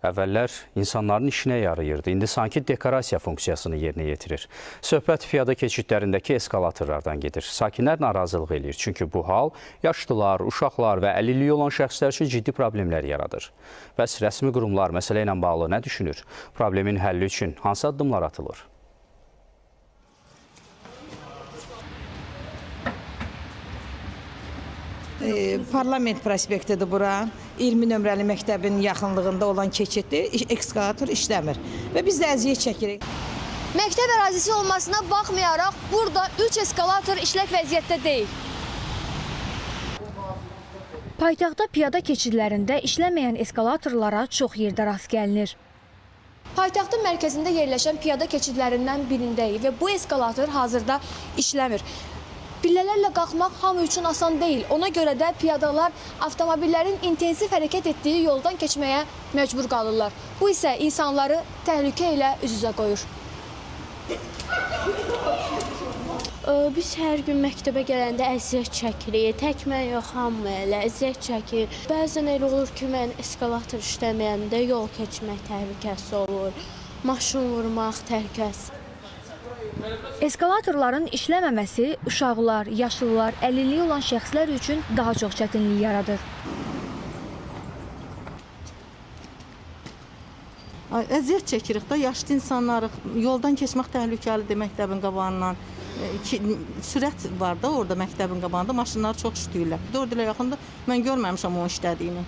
Əvvəllər insanların işinə yarayırdı, indi sanki dekorasiya funksiyasını yerinə yetirir. Söhbət piyada keçidlərindəki eskalatorlardan gedir. Sakinlər narazılıq eləyir, çünki bu hal yaşlılar, uşaqlar və əlilliyi olan şəxslər üçün ciddi problemlər yaradır. Bəs rəsmi qurumlar məsələ ilə bağlı nə düşünür? Problemin həlli üçün hansı addımlar atılır? Parlament prospektidir bura. 20 nömrəli məktəbin yaxınlığında olan keçiddir, ekskavator işləmir və biz də əziyyət çəkirik. Məktəb ərazisi olmasına baxmayaraq, burada 3 eskalator işlək vəziyyətdə deyil. Paytaxtda piyada keçidlərində işləməyən eskalatorlara çox yerdə rast gəlinir. Paytaxtın mərkəzində yerləşən piyada keçidlərindən birindəyik və bu eskalator hazırda işləmir. Pillələrlə qalxmaq hamı üçün asan deyil. Ona görə də piyadalar avtomobillərin intensiv hərəkət etdiyi yoldan keçməyə məcbur qalırlar. Bu isə insanları təhlükə ilə üz-üzə qoyur. Biz hər gün məktəbə gələndə əziyyət çəkirik. Tək mən yox, hamı elə əziyyət çəkir. Bəzən elə olur ki, mən eskalator işləməyəndə yol keçmək təhlükəsi olur. Maşın vurmaq təhlükəsi. Eskalatorların işləməməsi uşaqlar, yaşlılar, əlilliyi olan şəxslər üçün daha çox çətinlik yaradır. Əziyyət çəkirik də, yaşlı insanlar, yoldan keçmək təhlükəlidir məktəbin qabağından. Sürət var da orada məktəbin qabağında, maşınlar çox işləyirlər. 4 ilə yaxında mən görməmişəm onun işlədiyini.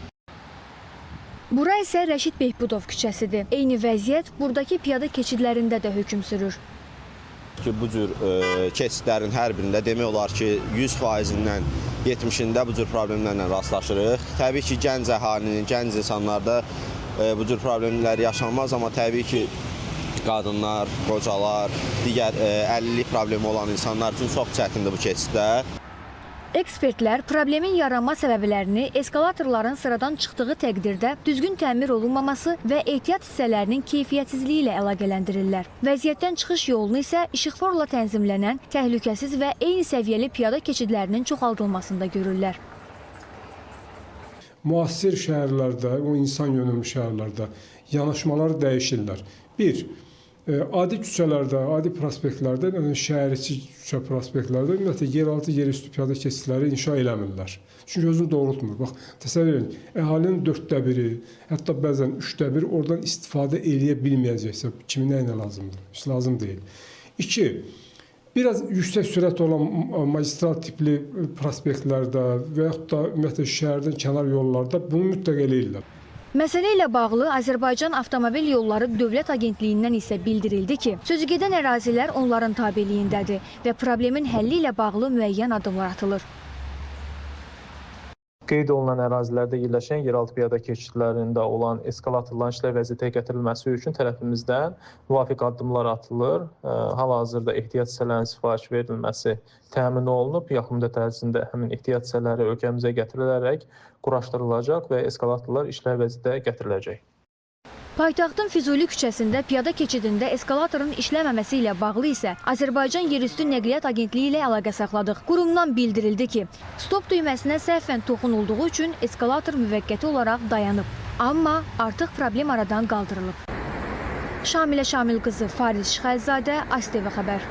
Bura isə Rəşid Behbudov küçəsidir. Eyni vəziyyət buradakı piyada keçidlərində də hökm sürür. Bu cür keçidlərin hər birində demək olar ki, 100%-dən 70-də bu cür problemlərlə rastlaşırıq. Təbii ki, gənc əhalinin, gənc insanlarda bu cür problemlər yaşanmaz, amma təbii ki, qadınlar, qocalar, digər əlillik problemi olan insanlar üçün çox çətindir bu keçidlər. Ekspertlər problemin yaranma səbəblərini eskalatorların sıradan çıxdığı təqdirdə düzgün təmir olunmaması və ehtiyat hissələrinin keyfiyyətsizliyi ilə əlaqələndirirlər. Vəziyyətdən çıxış yolunu isə işıqforla tənzimlənən, təhlükəsiz və eyni səviyyəli piyada keçidlərinin çoxaldılmasında görürlər. Müasir şəhərlərdə, o insan yönümlü şəhərlərdə yanaşmalar dəyişirlər. Bir, adi küçələrdə, adi prospektlərdə, şəhər içi küçə prospektlərdə ümumiyyətlə yeraltı, yerüstü piyada keçidləri inşa eləmirlər. Çünki özünü doğrultmur. Bax, təsəvvür edin, əhalinin 1/4, hətta bəzən 1/3 oradan istifadə eləyə bilməyəcəksə, kimin nəyinə lazımdır? Heç lazım deyil. 2, biraz yüksək sürət olan magistral tipli prospektlərdə və yaxud da ümumiyyətlə şəhərdən kənar yollarda bunu mütləq eləyirlər. Məsələ ilə bağlı Azərbaycan Avtomobil Yolları Dövlət Agentliyindən isə bildirildi ki, sözügedən ərazilər onların tabeliyindədir və problemin həlli ilə bağlı müəyyən addımlar atılır. Qeyd olunan ərazilərdə yerləşən yeraltı piyada keçidlərində olan eskalatorların işlək vəziyyətə gətirilməsi üçün tərəfimizdən müvafiq addımlar atılır. Hal-hazırda ehtiyat hissələrinin sifariş verilməsi təmin olunub. Yaxın müddət ərzində həmin ehtiyat hissələri ölkəmizə gətirilərək quraşdırılacaq və eskalatorlar işlək vəziyyətə gətiriləcək. Paytaxtın Füzuli küçəsində piyada keçidində eskalatorun işləməməsi ilə bağlı isə Azərbaycan Yerüstü Nəqliyyat Agentliyi ilə əlaqə saxladıq. Qurumdan bildirildi ki, stop düyməsinə səhvən toxunulduğu üçün eskalator müvəqqəti olaraq dayanıb. Amma artıq problem aradan qaldırılıb. Şamilə Şamil qızı, Fariz Şıxəlzadə, ASTV xəbər.